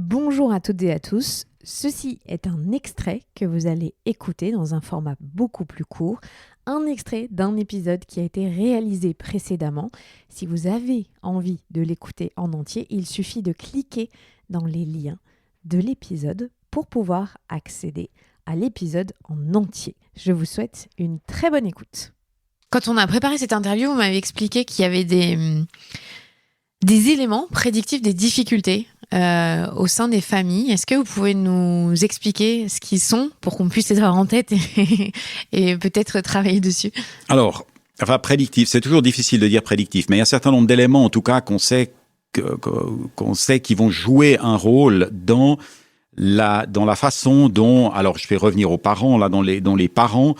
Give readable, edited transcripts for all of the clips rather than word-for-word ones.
Bonjour à toutes et à tous, ceci est un extrait que vous allez écouter dans un format beaucoup plus court, un extrait d'un épisode qui a été réalisé précédemment. Si vous avez envie de l'écouter en entier, il suffit de cliquer dans les liens de l'épisode pour pouvoir accéder à l'épisode en entier. Je vous souhaite une très bonne écoute. Quand on a préparé cette interview, vous m'avez expliqué qu'il y avait des éléments prédictifs des difficultés au sein des familles. Est-ce que vous pouvez nous expliquer ce qu'ils sont pour qu'on puisse les avoir en tête et peut-être travailler dessus? Alors, prédictif, c'est toujours difficile de dire prédictif, mais il y a un certain nombre d'éléments, en tout cas, qu'on sait qui vont jouer un rôle dans la façon dont, alors je vais revenir aux parents, là, dont les parents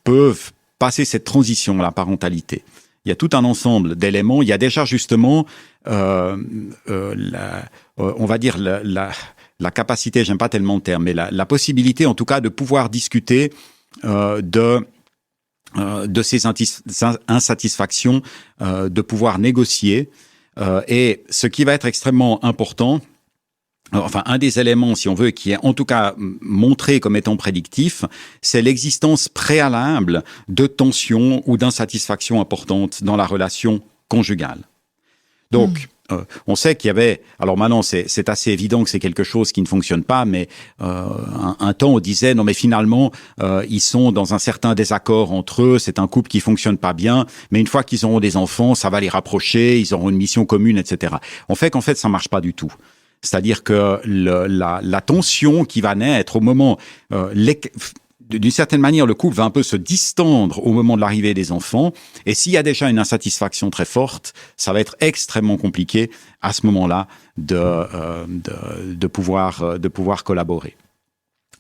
peuvent passer cette transition à la parentalité. Il y a tout un ensemble d'éléments. Il y a déjà justement, on va dire la capacité, j'aime pas tellement le terme, mais la possibilité, en tout cas, de pouvoir discuter de ces insatisfactions, de pouvoir négocier. Et ce qui va être extrêmement important, enfin un des éléments, si on veut, qui est en tout cas montré comme étant prédictif, c'est l'existence préalable de tensions ou d'insatisfactions importantes dans la relation conjugale. Donc, on sait qu'il y avait... Alors maintenant, c'est assez évident que c'est quelque chose qui ne fonctionne pas, mais un temps, on disait, non mais finalement, ils sont dans un certain désaccord entre eux, c'est un couple qui fonctionne pas bien, mais une fois qu'ils auront des enfants, ça va les rapprocher, ils auront une mission commune, etc. On fait qu'en fait, ça marche pas du tout. C'est-à-dire que la tension qui va naître au moment... d'une certaine manière, le couple va un peu se distendre au moment de l'arrivée des enfants. Et s'il y a déjà une insatisfaction très forte, ça va être extrêmement compliqué à ce moment-là de pouvoir collaborer.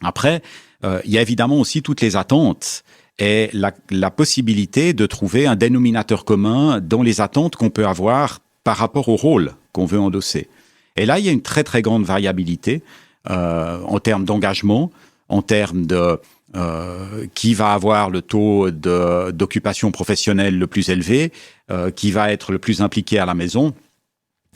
Après, il y a évidemment aussi toutes les attentes et la possibilité de trouver un dénominateur commun dans les attentes qu'on peut avoir par rapport au rôle qu'on veut endosser. Et là, il y a une très, très grande variabilité en termes d'engagement, en termes de qui va avoir le taux d'occupation professionnelle le plus élevé, qui va être le plus impliqué à la maison.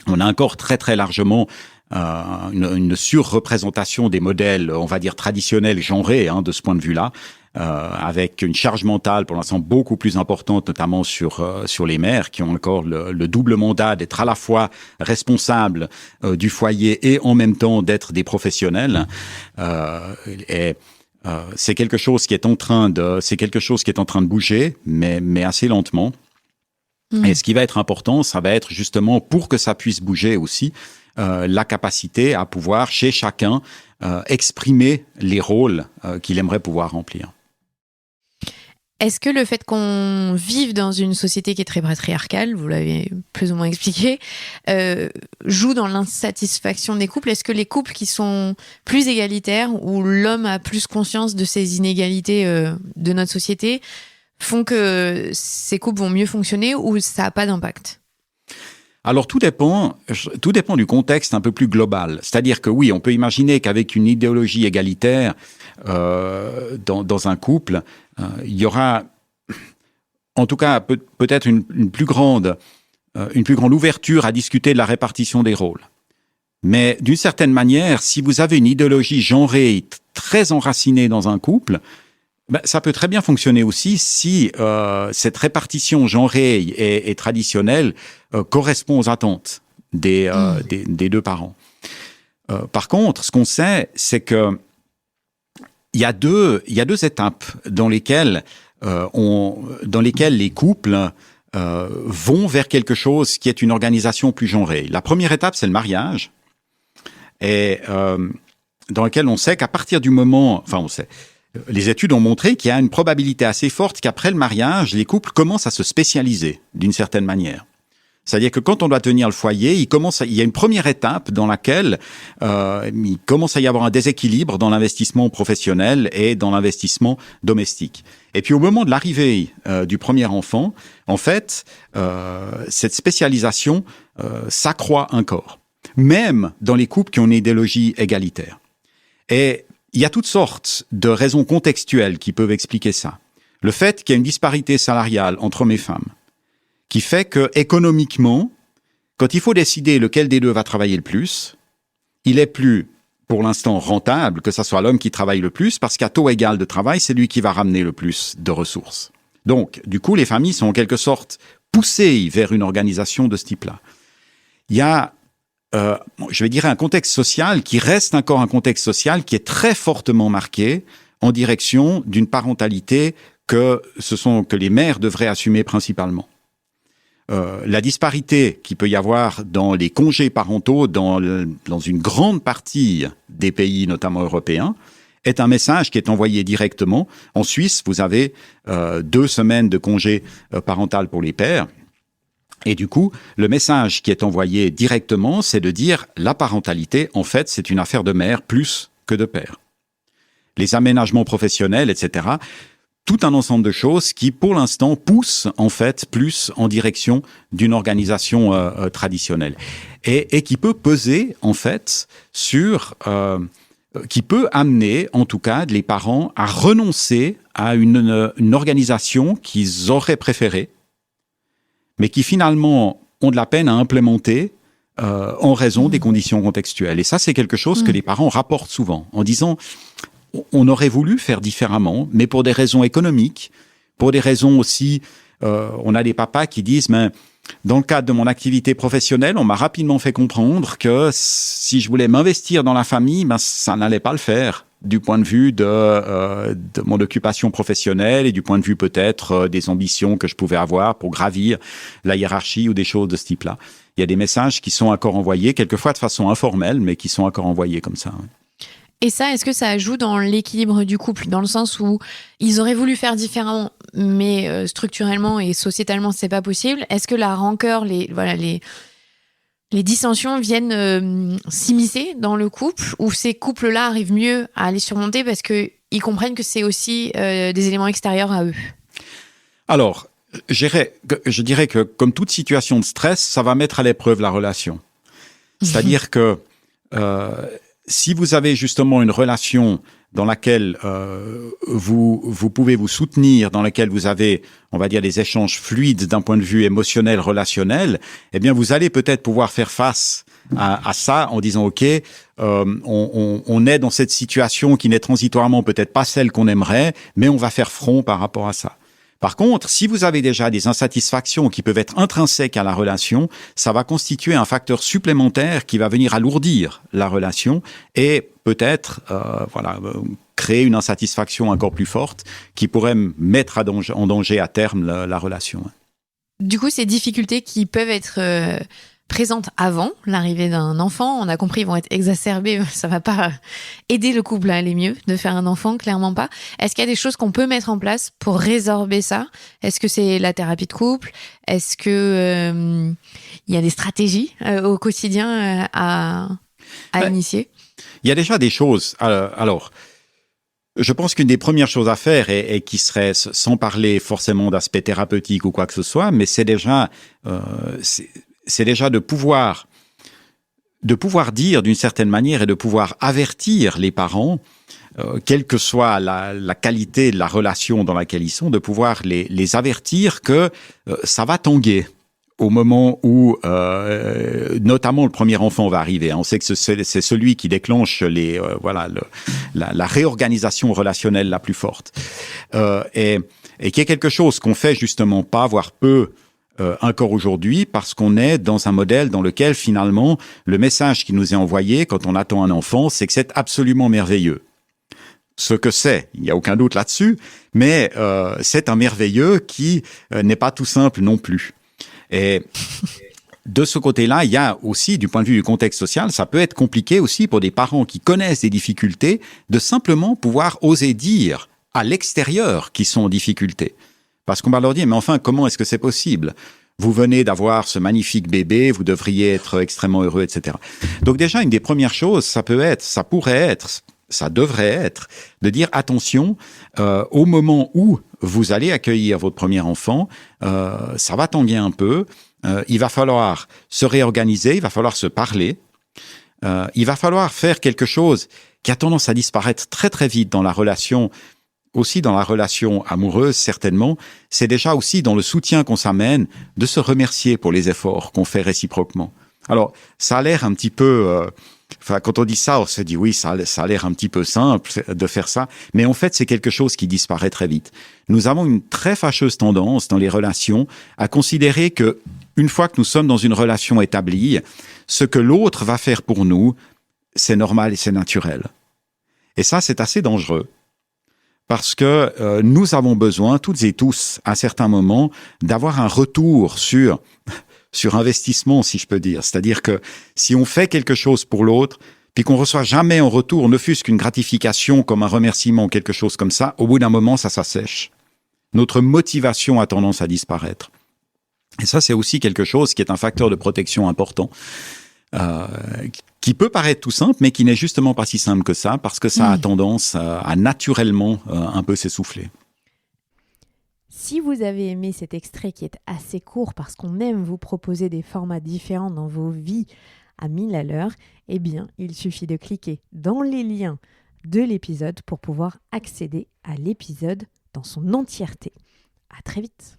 On a encore très, très largement une surreprésentation des modèles, on va dire, traditionnels, genrés, de ce point de vue-là, avec une charge mentale pour l'instant beaucoup plus importante, notamment sur les mères qui ont encore le double mandat d'être à la fois responsables du foyer et en même temps d'être des professionnels. C'est quelque chose qui est en train de bouger, mais assez lentement. Et ce qui va être important, ça va être justement, pour que ça puisse bouger aussi, la capacité à pouvoir, chez chacun, exprimer les rôles qu'il aimerait pouvoir remplir. Est-ce que le fait qu'on vive dans une société qui est très patriarcale, vous l'avez plus ou moins expliqué, joue dans l'insatisfaction des couples? Est-ce que les couples qui sont plus égalitaires, où l'homme a plus conscience de ces inégalités de notre société, font que ces couples vont mieux fonctionner ou ça n'a pas d'impact? Alors tout dépend du contexte un peu plus global. C'est-à-dire que oui, on peut imaginer qu'avec une idéologie égalitaire dans un couple, il y aura, en tout cas peut-être une plus grande ouverture à discuter de la répartition des rôles. Mais d'une certaine manière, si vous avez une idéologie genrée très enracinée dans un couple, ça peut très bien fonctionner aussi si cette répartition genrée et traditionnelle correspond aux attentes des deux parents. Par contre, ce qu'on sait, c'est que il y a deux étapes dans lesquelles les couples vont vers quelque chose qui est une organisation plus genrée. La première étape, c'est le mariage, et dans lequel on sait qu'à partir du moment, les études ont montré qu'il y a une probabilité assez forte qu'après le mariage, les couples commencent à se spécialiser d'une certaine manière. C'est-à-dire que quand on doit tenir le foyer, il y a une première étape dans laquelle il commence à y avoir un déséquilibre dans l'investissement professionnel et dans l'investissement domestique. Et puis au moment de l'arrivée du premier enfant, en fait, cette spécialisation s'accroît encore, même dans les couples qui ont une idéologie égalitaire. Et il y a toutes sortes de raisons contextuelles qui peuvent expliquer ça. Le fait qu'il y a une disparité salariale entre hommes et femmes, qui fait que économiquement, quand il faut décider lequel des deux va travailler le plus, il est plus, pour l'instant, rentable que ce soit l'homme qui travaille le plus, parce qu'à taux égal de travail, c'est lui qui va ramener le plus de ressources. Donc, du coup, les familles sont en quelque sorte poussées vers une organisation de ce type-là. Il y a, je vais dire, un contexte social qui reste encore un contexte social qui est très fortement marqué en direction d'une parentalité que les mères devraient assumer principalement. La disparité qu'il peut y avoir dans les congés parentaux dans une grande partie des pays, notamment européens, est un message qui est envoyé directement. En Suisse, vous avez 2 semaines de congé parental pour les pères. Et du coup, le message qui est envoyé directement, c'est de dire la parentalité, en fait, c'est une affaire de mère plus que de père. Les aménagements professionnels, etc., tout un ensemble de choses qui, pour l'instant, poussent en fait plus en direction d'une organisation traditionnelle et qui peut peser en fait sur, qui peut amener en tout cas les parents à renoncer à une organisation qu'ils auraient préférée, mais qui finalement ont de la peine à implémenter en raison des conditions contextuelles. Et ça, c'est quelque chose que les parents rapportent souvent en disant on aurait voulu faire différemment, mais pour des raisons économiques, pour des raisons aussi, on a des papas qui disent, mais dans le cadre de mon activité professionnelle, on m'a rapidement fait comprendre que si je voulais m'investir dans la famille, ben, ça n'allait pas le faire du point de vue de mon occupation professionnelle et du point de vue peut-être des ambitions que je pouvais avoir pour gravir la hiérarchie ou des choses de ce type-là. Il y a des messages qui sont encore envoyés, quelquefois de façon informelle, mais qui sont encore envoyés comme ça. Et ça, est-ce que ça joue dans l'équilibre du couple, dans le sens où ils auraient voulu faire différemment, mais structurellement et sociétalement, c'est pas possible? Est-ce que la rancœur, les dissensions viennent s'immiscer dans le couple, ou ces couples-là arrivent mieux à les surmonter parce qu'ils comprennent que c'est aussi des éléments extérieurs à eux? Alors, je dirais que comme toute situation de stress, ça va mettre à l'épreuve la relation. C'est-à-dire que si vous avez justement une relation dans laquelle vous pouvez vous soutenir, dans laquelle vous avez, on va dire, des échanges fluides d'un point de vue émotionnel, relationnel, eh bien, vous allez peut-être pouvoir faire face à ça en disant, OK, on est dans cette situation qui n'est transitoirement peut-être pas celle qu'on aimerait, mais on va faire front par rapport à ça. Par contre, si vous avez déjà des insatisfactions qui peuvent être intrinsèques à la relation, ça va constituer un facteur supplémentaire qui va venir alourdir la relation et peut-être créer une insatisfaction encore plus forte qui pourrait mettre en danger à terme la relation. Du coup, ces difficultés qui peuvent être présentes avant l'arrivée d'un enfant, on a compris, vont être exacerbées, ça va pas aider le couple à aller mieux de faire un enfant, clairement pas. Est-ce qu'il y a des choses qu'on peut mettre en place pour résorber ça? Est-ce que c'est la thérapie de couple? Est-ce que il y a des stratégies au quotidien à initier? Il y a déjà des choses. Alors, je pense qu'une des premières choses à faire, et qui serait, sans parler forcément d'aspect thérapeutique ou quoi que ce soit, mais c'est déjà de pouvoir dire d'une certaine manière et de pouvoir avertir les parents, quelle que soit la qualité de la relation dans laquelle ils sont, de pouvoir les avertir que ça va tanguer au moment où, notamment, le premier enfant va arriver. On sait que c'est celui qui déclenche la réorganisation relationnelle la plus forte. Et qui est quelque chose qu'on fait justement pas, voire peu, encore aujourd'hui, parce qu'on est dans un modèle dans lequel, finalement, le message qui nous est envoyé quand on attend un enfant, c'est que c'est absolument merveilleux. Ce que c'est, il n'y a aucun doute là-dessus, mais c'est un merveilleux qui n'est pas tout simple non plus. Et de ce côté-là, il y a aussi, du point de vue du contexte social, ça peut être compliqué aussi pour des parents qui connaissent des difficultés de simplement pouvoir oser dire à l'extérieur qu'ils sont en difficulté. Parce qu'on va leur dire, mais enfin, comment est-ce que c'est possible? Vous venez d'avoir ce magnifique bébé, vous devriez être extrêmement heureux, etc. Donc déjà, une des premières choses, ça devrait être de dire attention, au moment où vous allez accueillir votre premier enfant, ça va tanguer un peu, il va falloir se réorganiser, il va falloir se parler, il va falloir faire quelque chose qui a tendance à disparaître très très vite dans la relation, aussi dans la relation amoureuse certainement, c'est déjà aussi dans le soutien qu'on s'amène de se remercier pour les efforts qu'on fait réciproquement. Alors, ça a l'air un petit peu... quand on dit ça, on se dit oui, ça a l'air un petit peu simple de faire ça. Mais en fait, c'est quelque chose qui disparaît très vite. Nous avons une très fâcheuse tendance dans les relations à considérer que une fois que nous sommes dans une relation établie, ce que l'autre va faire pour nous, c'est normal et c'est naturel. Et ça, c'est assez dangereux. Parce que nous avons besoin, toutes et tous, à certains moments, d'avoir un retour sur investissement, si je peux dire. C'est-à-dire que si on fait quelque chose pour l'autre, puis qu'on ne reçoit jamais en retour, ne fût-ce qu'une gratification comme un remerciement, quelque chose comme ça, au bout d'un moment, ça s'assèche. Notre motivation a tendance à disparaître. Et ça, c'est aussi quelque chose qui est un facteur de protection important, qui peut paraître tout simple, mais qui n'est justement pas si simple que ça, parce que ça a tendance à naturellement un peu s'essouffler. Si vous avez aimé cet extrait qui est assez court parce qu'on aime vous proposer des formats différents dans vos vies à 1000 à l'heure, eh bien, il suffit de cliquer dans les liens de l'épisode pour pouvoir accéder à l'épisode dans son entièreté. À très vite.